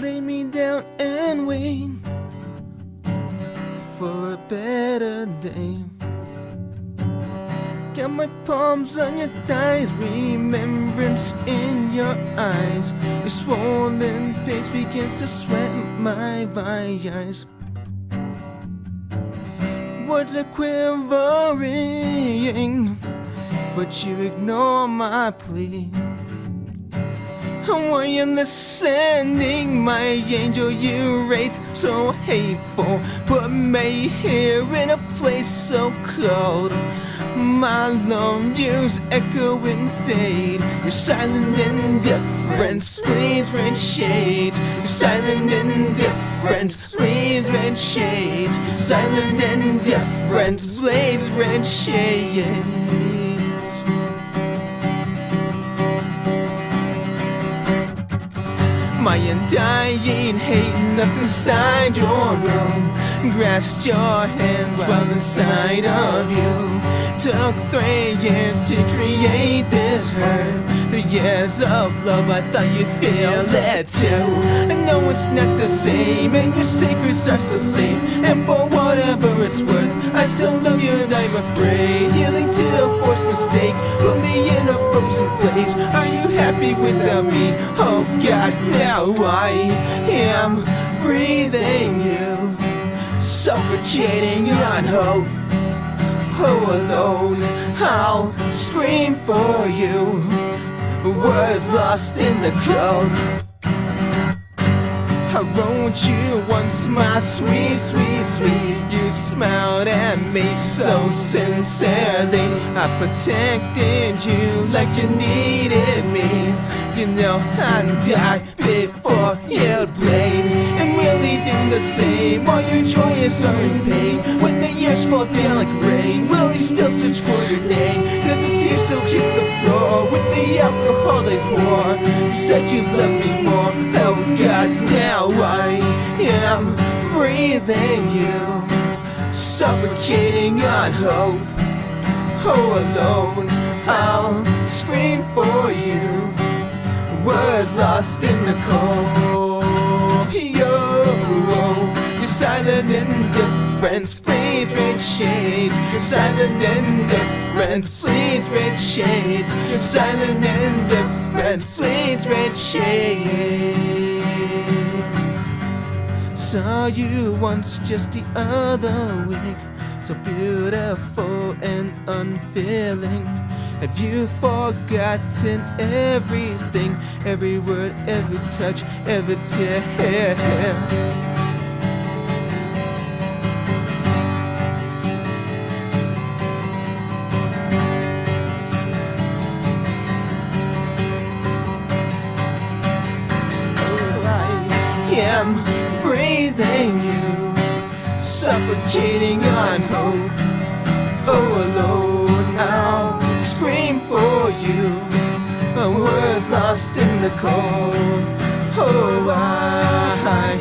lay me down and wait for a better day. Got my palms on your thighs, remembrance in your eyes. Your swollen face begins to sweat my eyes. Words are quivering, but you ignore my plea. Were you listening, my angel, you wraith so hateful? Put me here in a place so cold. My lone views echo and fade. Your silent indifference bleeds red shades. Your silent indifference bleeds red shades. Your silent indifference bleeds red shades. My undying hate left inside your room. Grasped your hands while inside of you. Took 3 years to create this hurt. 3 years of love, I thought you'd feel it too. I know it's not the same, and your secrets are still safe. And for whatever it's worth, I still love you and I'm afraid. Yielding to a forced mistake, put me in a frozen place. Are you happy without me? Oh God, now I am breathing you, suffocating on hope. Oh, alone, I'll scream for you. Words lost in the cold. I wrote you once, my sweet, sweet, sweet. You smiled at me so sincerely. I protected you like you needed me. You know I'd die before you'd blame. And really do the same while your joy is in pain. When the years fall down like rain, will you still search for your name? Cause the tears so hit the floor with the alcohol they pour. You said you loved me more. Oh God, now I am breathing you, suffocating on hope. Oh, alone, I'll scream for you. Words lost in the cold. Your silent indifference bleeds red shades. Your silent indifference bleeds red shades. Your silent indifference bleeds red shades. Saw you once just the other week, so beautiful and unfeeling. Have you forgotten everything? Every word, every touch, every tear. I am breathing you, suffocating on hope. Oh, alone, I'll scream for you. Words lost in the cold. Oh, I